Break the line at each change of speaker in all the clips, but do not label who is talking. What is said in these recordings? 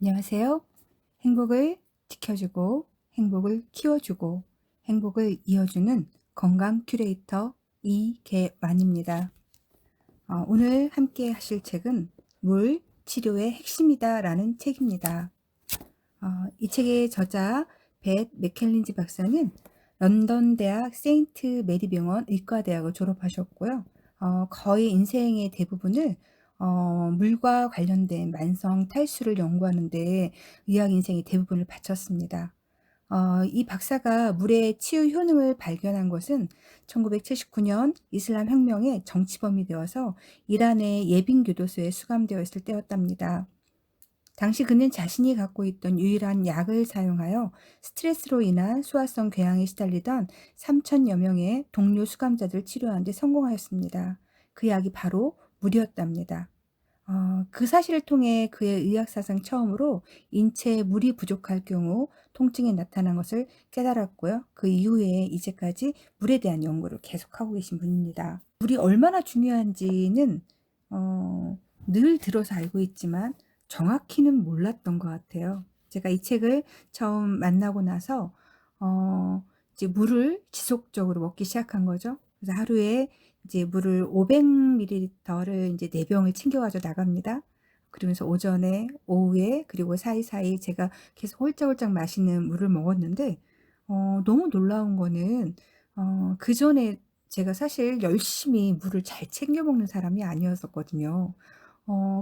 안녕하세요. 행복을 지켜주고 행복을 키워주고 행복을 이어주는 건강 큐레이터 이계완입니다. 오늘 함께 하실 책은 물 치료의 핵심이다 라는 책입니다. 이 책의 저자 벳 맥켈린지 박사는 런던 대학 세인트 메리 병원 의과대학을 졸업하셨고요. 거의 인생의 대부분을 물과 관련된 만성 탈수를 연구하는데 의학 인생의 대부분을 바쳤습니다. 이 박사가 물의 치유 효능을 발견한 것은 1979년 이슬람 혁명의 정치범이 되어서 이란의 예빈 교도소에 수감되어 있을 때였답니다. 당시 그는 자신이 갖고 있던 유일한 약을 사용하여 스트레스로 인한 소화성 궤양에 시달리던 3천여 명의 동료 수감자들을 치료하는 데 성공하였습니다. 그 약이 바로 물이었답니다. 그 사실을 통해 그의 의학사상 처음으로 인체에 물이 부족할 경우 통증이 나타난 것을 깨달았고요. 그 이후에 이제까지 물에 대한 연구를 계속하고 계신 분입니다. 물이 얼마나 중요한지는 늘 들어서 알고 있지만 정확히는 몰랐던 것 같아요. 제가 이 책을 처음 만나고 나서 이제 물을 지속적으로 먹기 시작한 거죠. 그래서 하루에 이제 물을 500ml를 이제 4병을 챙겨가지고 나갑니다. 그러면서 오전에, 오후에, 그리고 사이사이 제가 계속 홀짝홀짝 마시는 물을 먹었는데, 너무 놀라운 거는, 그 전에 제가 사실 열심히 물을 잘 챙겨 먹는 사람이 아니었었거든요.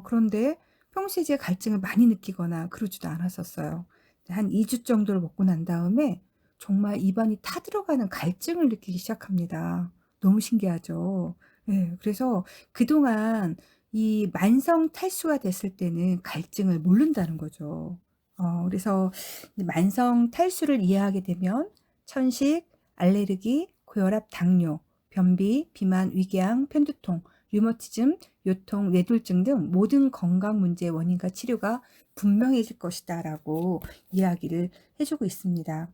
그런데 평소에 제 갈증을 많이 느끼거나 그러지도 않았었어요. 한 2주 정도를 먹고 난 다음에 정말 입안이 타들어가는 갈증을 느끼기 시작합니다. 너무 신기하죠. 예, 그래서 그동안 이 만성 탈수가 됐을 때는 갈증을 모른다는 거죠. 그래서 이 만성 탈수를 이해하게 되면 천식, 알레르기, 고혈압, 당뇨, 변비, 비만, 위궤양, 편두통, 류머티즘, 요통, 뇌졸중 등 모든 건강 문제의 원인과 치료가 분명해질 것이다 라고 이야기를 해주고 있습니다.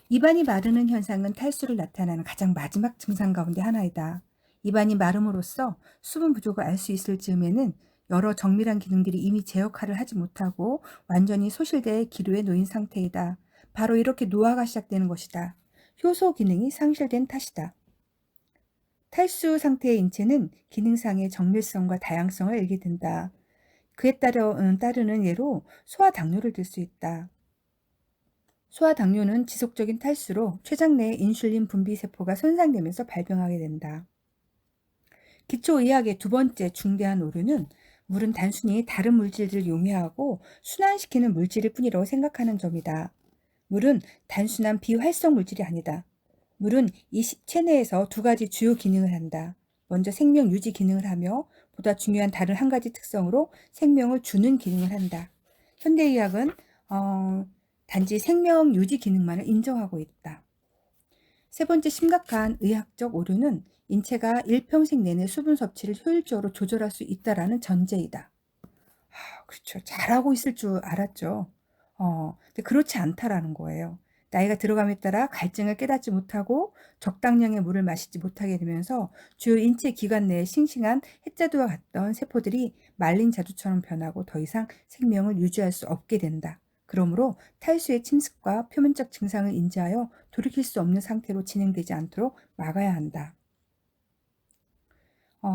입안이 마르는 현상은 탈수를 나타나는 가장 마지막 증상 가운데 하나이다. 입안이 마름으로써 수분 부족을 알 수 있을 즈음에는 여러 정밀한 기능들이 이미 제 역할을 하지 못하고 완전히 소실되어 기로에 놓인 상태이다. 바로 이렇게 노화가 시작되는 것이다. 효소 기능이 상실된 탓이다. 탈수 상태의 인체는 기능상의 정밀성과 다양성을 잃게 된다. 그에 따르는 예로 소아당뇨를 들 수 있다. 소아당뇨는 지속적인 탈수로 췌장 내 인슐린 분비 세포가 손상되면서 발병하게 된다. 기초의학의 두 번째 중대한 오류는 물은 단순히 다른 물질들을 용해하고 순환시키는 물질일 뿐이라고 생각하는 점이다. 물은 단순한 비활성 물질이 아니다. 물은 이 체내에서 두 가지 주요 기능을 한다. 먼저 생명 유지 기능을 하며 보다 중요한 다른 한 가지 특성으로 생명을 주는 기능을 한다. 현대의학은 단지 생명 유지 기능만을 인정하고 있다. 세 번째 심각한 의학적 오류는 인체가 일평생 내내 수분 섭취를 효율적으로 조절할 수 있다라는 전제이다. 그렇죠. 잘하고 있을 줄 알았죠. 근데 그렇지 않다라는 거예요. 나이가 들어감에 따라 갈증을 깨닫지 못하고 적당량의 물을 마시지 못하게 되면서 주요 인체 기관 내의 싱싱한 햇자두와 같던 세포들이 말린 자두처럼 변하고 더 이상 생명을 유지할 수 없게 된다. 그러므로 탈수의 침습과 표면적 증상을 인지하여 돌이킬 수 없는 상태로 진행되지 않도록 막아야 한다.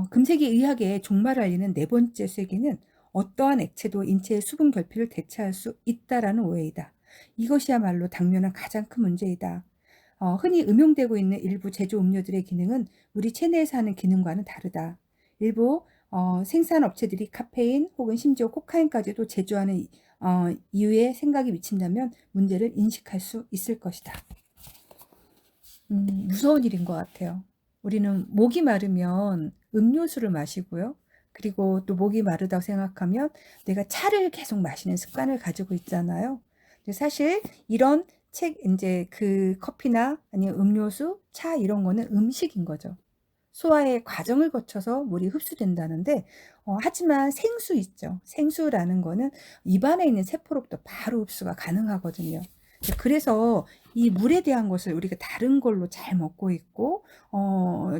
금세기 의학의 종말을 알리는 네 번째 쐐기는 어떠한 액체도 인체의 수분 결핍을 대체할 수 있다라는 오해이다. 이것이야말로 당면한 가장 큰 문제이다. 흔히 음용되고 있는 일부 제조 음료들의 기능은 우리 체내에서 하는 기능과는 다르다. 일부 생산업체들이 카페인 혹은 심지어 코카인까지도 제조하는 이유에 생각이 미친다면 문제를 인식할 수 있을 것이다. 무서운 일인 것 같아요. 우리는 목이 마르면 음료수를 마시고요. 그리고 또 목이 마르다고 생각하면 내가 차를 계속 마시는 습관을 가지고 있잖아요. 근데 사실 이런 이제 그 커피나 아니면 음료수, 차 이런 거는 음식인 거죠. 소화의 과정을 거쳐서 물이 흡수된다는데, 하지만 생수 있죠. 생수라는 거는 입안에 있는 세포로부터 바로 흡수가 가능하거든요. 그래서 이 물에 대한 것을 우리가 다른 걸로 잘 먹고 있고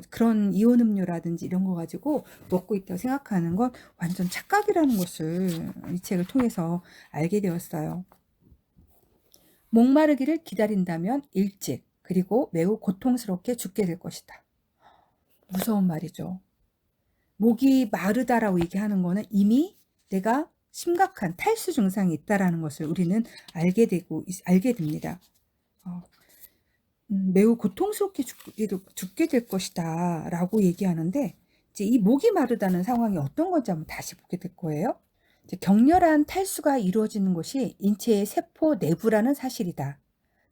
그런 이온 음료라든지 이런 거 가지고 먹고 있다고 생각하는 건 완전 착각이라는 것을 이 책을 통해서 알게 되었어요. 목마르기를 기다린다면 일찍 그리고 매우 고통스럽게 죽게 될 것이다. 무서운 말이죠. 목이 마르다라고 얘기하는 거는 이미 내가 심각한 탈수 증상이 있다라는 것을 우리는 알게 됩니다. 매우 고통스럽게 죽게 될 것이다 라고 얘기하는데, 이제 이 목이 마르다는 상황이 어떤 건지 한번 다시 보게 될 거예요. 이제 격렬한 탈수가 이루어지는 곳이 인체의 세포 내부라는 사실이다.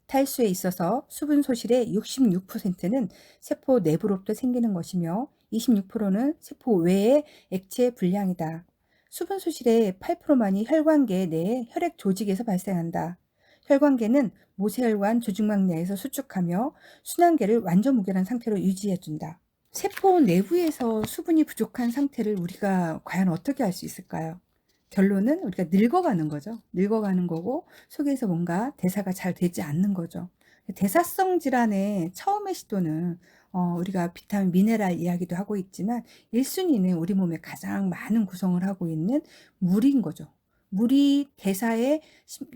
탈수에 있어서 수분 소실의 66%는 세포 내부로부터 생기는 것이며 26%는 세포 외의 액체 분량이다. 수분 소실의 8%만이 혈관계 내의 혈액 조직에서 발생한다. 혈관계는 모세혈관 조직막 내에서 수축하며 순환계를 완전 무결한 상태로 유지해준다. 세포 내부에서 수분이 부족한 상태를 우리가 과연 어떻게 알 수 있을까요? 결론은 우리가 늙어가는 거죠. 늙어가는 거고 속에서 뭔가 대사가 잘 되지 않는 거죠. 대사성 질환의 처음의 시도는 우리가 비타민, 미네랄 이야기도 하고 있지만 1순위는 우리 몸에 가장 많은 구성을 하고 있는 물인 거죠. 물이 대사에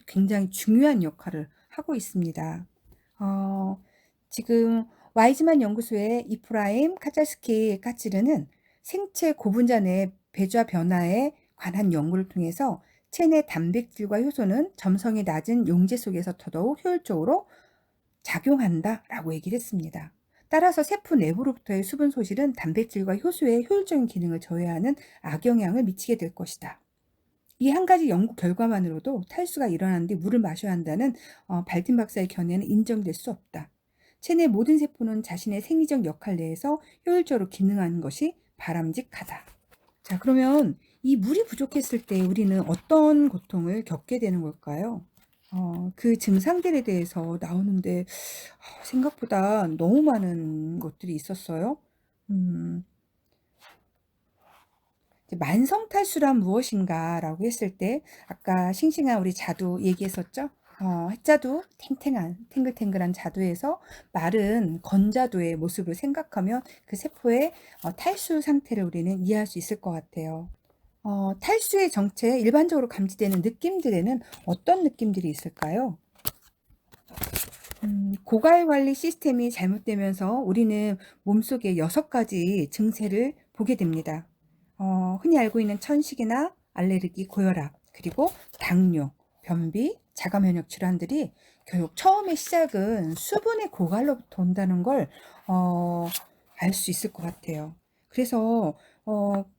굉장히 중요한 역할을 하고 있습니다. 지금 와이즈만 연구소의 이프라임 카짤스키 까치르는 생체 고분자 내 배좌 변화에 관한 연구를 통해서 체내 단백질과 효소는 점성이 낮은 용제 속에서 더더욱 효율적으로 작용한다라고 얘기를 했습니다. 따라서 세포 내부로부터의 수분 소실은 단백질과 효소의 효율적인 기능을 저해하는 악영향을 미치게 될 것이다. 이 한 가지 연구 결과만으로도 탈수가 일어난 뒤 물을 마셔야 한다는 발틴 박사의 견해는 인정될 수 없다. 체내 모든 세포는 자신의 생리적 역할 내에서 효율적으로 기능하는 것이 바람직하다. 자, 그러면 이 물이 부족했을 때 우리는 어떤 고통을 겪게 되는 걸까요? 그 증상들에 대해서 나오는데 생각보다 너무 많은 것들이 있었어요. 만성 탈수란 무엇인가라고 했을 때 아까 싱싱한 우리 자두 얘기했었죠. 해자두, 탱글탱글한 자두에서 마른 건자두의 모습을 생각하면 그 세포의 탈수 상태를 우리는 이해할 수 있을 것 같아요. 탈수의 정체에 일반적으로 감지되는 느낌들에는 어떤 느낌들이 있을까요? 고갈 관리 시스템이 잘못되면서 우리는 몸속에 6가지 증세를 보게 됩니다. 흔히 알고 있는 천식이나 알레르기, 고혈압, 그리고 당뇨, 변비, 자가 면역 질환들이 결국 처음의 시작은 수분의 고갈로부터 온다는 걸 알 수 있을 것 같아요. 그래서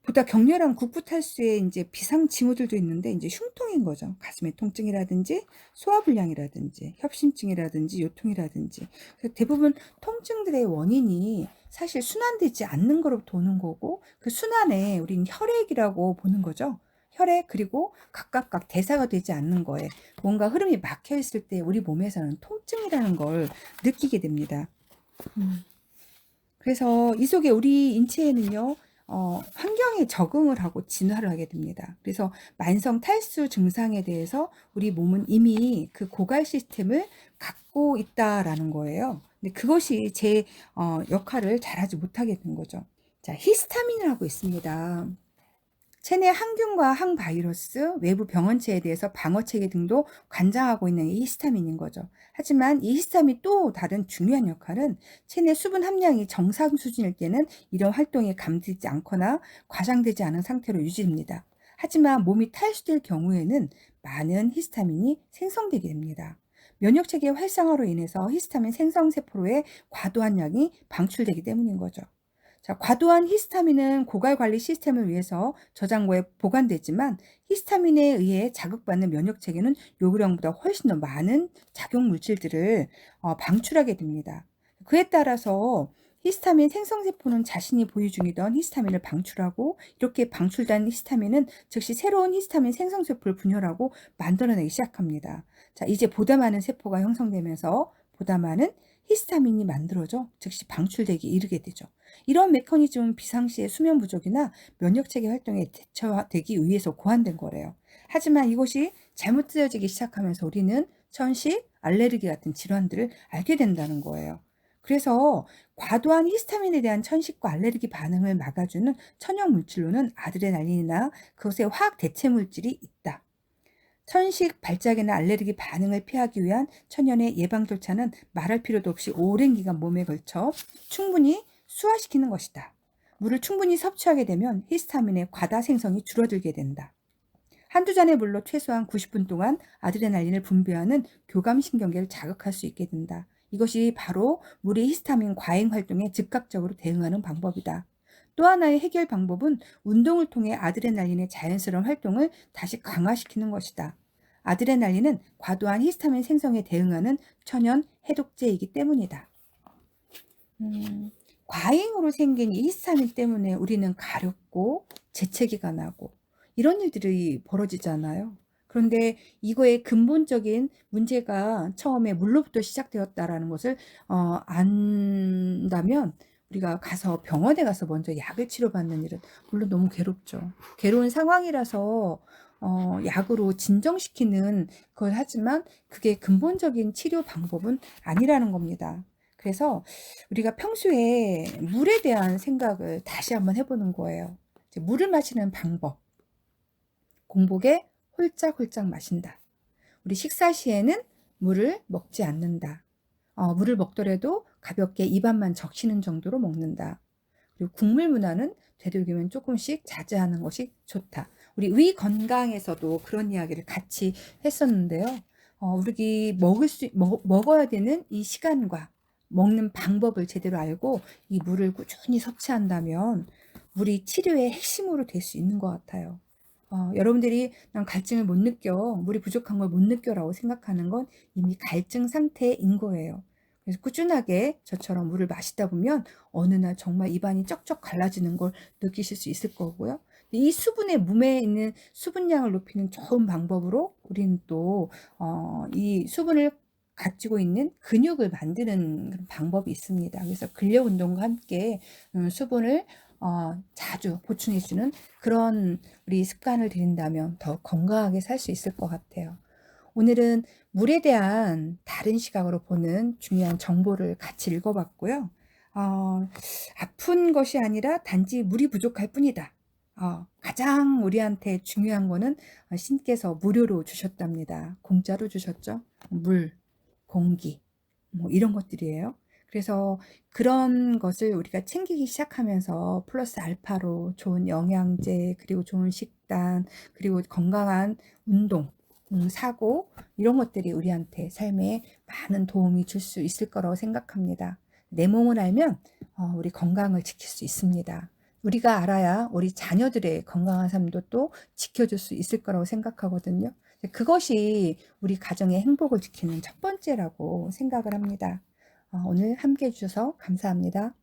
보다 격렬한 국부탈수의 이제 비상 징후들도 있는데 이제 흉통인 거죠. 가슴의 통증이라든지 소화불량이라든지 협심증이라든지 요통이라든지. 대부분 통증들의 원인이 사실 순환되지 않는 거로부터 오는 거고 그 순환에 우리는 혈액이라고 보는 거죠. 혈액 그리고 각각 대사가 되지 않는 거에 뭔가 흐름이 막혀 있을 때 우리 몸에서는 통증이라는 걸 느끼게 됩니다. 그래서 이 속에 우리 인체에는요, 환경에 적응을 하고 진화를 하게 됩니다. 그래서 만성 탈수 증상에 대해서 우리 몸은 이미 그 고갈 시스템을 갖고 있다라는 거예요. 근데 그것이 제 역할을 잘하지 못하게 된 거죠. 자, 히스타민이라고 있습니다. 체내 항균과 항바이러스, 외부 병원체에 대해서 방어체계 등도 관장하고 있는 이 히스타민인 거죠. 하지만 이 히스타민 또 다른 중요한 역할은 체내 수분 함량이 정상 수준일 때는 이런 활동이 감지되지 않거나 과장되지 않은 상태로 유지됩니다. 하지만 몸이 탈수될 경우에는 많은 히스타민이 생성되게 됩니다. 면역체계 활성화로 인해서 히스타민 생성세포로의 과도한 양이 방출되기 때문인 거죠. 자, 과도한 히스타민은 고갈 관리 시스템을 위해서 저장고에 보관되지만 히스타민에 의해 자극받는 면역 체계는 요구량보다 훨씬 더 많은 작용 물질들을 방출하게 됩니다. 그에 따라서 히스타민 생성세포는 자신이 보유 중이던 히스타민을 방출하고 이렇게 방출된 히스타민은 즉시 새로운 히스타민 생성세포를 분열하고 만들어내기 시작합니다. 자, 이제 보다 많은 세포가 형성되면서 보다 많은 히스타민이 만들어져 즉시 방출되기 이르게 되죠. 이런 메커니즘은 비상시에 수면 부족이나 면역체계 활동에 대처되기 위해서 고안된 거래요. 하지만 이것이 잘못 쓰여지기 시작하면서 우리는 천식, 알레르기 같은 질환들을 알게 된다는 거예요. 그래서 과도한 히스타민에 대한 천식과 알레르기 반응을 막아주는 천연 물질로는 아드레날린이나 그것의 화학 대체 물질이 있다. 천식 발작이나 알레르기 반응을 피하기 위한 천연의 예방 절차는 말할 필요도 없이 오랜 기간 몸에 걸쳐 충분히 수화시키는 것이다. 물을 충분히 섭취하게 되면 히스타민의 과다 생성이 줄어들게 된다. 한두 잔의 물로 최소한 90분 동안 아드레날린을 분비하는 교감신경계를 자극할 수 있게 된다. 이것이 바로 물의 히스타민 과잉 활동에 즉각적으로 대응하는 방법이다. 또 하나의 해결 방법은 운동을 통해 아드레날린의 자연스러운 활동을 다시 강화시키는 것이다. 아드레날린은 과도한 히스타민 생성에 대응하는 천연 해독제이기 때문이다. 과잉으로 생긴 이 히스타민 때문에 우리는 가렵고 재채기가 나고 이런 일들이 벌어지잖아요. 그런데 이거의 근본적인 문제가 처음에 물로부터 시작되었다라는 것을 안다면 우리가 가서 병원에 가서 먼저 약을 치료받는 일은 물론 너무 괴롭죠. 괴로운 상황이라서 약으로 진정시키는 걸 하지만 그게 근본적인 치료 방법은 아니라는 겁니다. 그래서 우리가 평소에 물에 대한 생각을 다시 한번 해보는 거예요. 물을 마시는 방법. 공복에 홀짝홀짝 마신다. 우리 식사 시에는 물을 먹지 않는다. 물을 먹더라도 가볍게 입 안만 적시는 정도로 먹는다. 그리고 국물 문화는 되도록이면 조금씩 자제하는 것이 좋다. 우리 위 건강에서도 그런 이야기를 같이 했었는데요. 우리 먹어야 되는 이 시간과 먹는 방법을 제대로 알고 이 물을 꾸준히 섭취한다면 물이 치료의 핵심으로 될 수 있는 것 같아요. 여러분들이 난 갈증을 못 느껴, 물이 부족한 걸 못 느껴라고 생각하는 건 이미 갈증 상태인 거예요. 그래서 꾸준하게 저처럼 물을 마시다 보면 어느 날 정말 입안이 쩍쩍 갈라지는 걸 느끼실 수 있을 거고요. 이 수분의 몸에 있는 수분량을 높이는 좋은 방법으로 우리는 또 이 수분을 가지고 있는 근육을 만드는 그런 방법이 있습니다. 그래서 근력 운동과 함께 수분을 자주 보충해주는 그런 우리 습관을 들인다면 더 건강하게 살 수 있을 것 같아요. 오늘은 물에 대한 다른 시각으로 보는 중요한 정보를 같이 읽어봤고요. 아픈 것이 아니라 단지 물이 부족할 뿐이다. 가장 우리한테 중요한 거는 신께서 무료로 주셨답니다. 공짜로 주셨죠. 물, 공기, 뭐 이런 것들이에요. 그래서 그런 것을 우리가 챙기기 시작하면서 플러스 알파로 좋은 영양제, 그리고 좋은 식단, 그리고 건강한 운동, 사고 이런 것들이 우리한테 삶에 많은 도움이 줄 수 있을 거라고 생각합니다. 내 몸을 알면 우리 건강을 지킬 수 있습니다. 우리가 알아야 우리 자녀들의 건강한 삶도 또 지켜줄 수 있을 거라고 생각하거든요. 그것이 우리 가정의 행복을 지키는 첫 번째라고 생각을 합니다. 오늘 함께 해주셔서 감사합니다.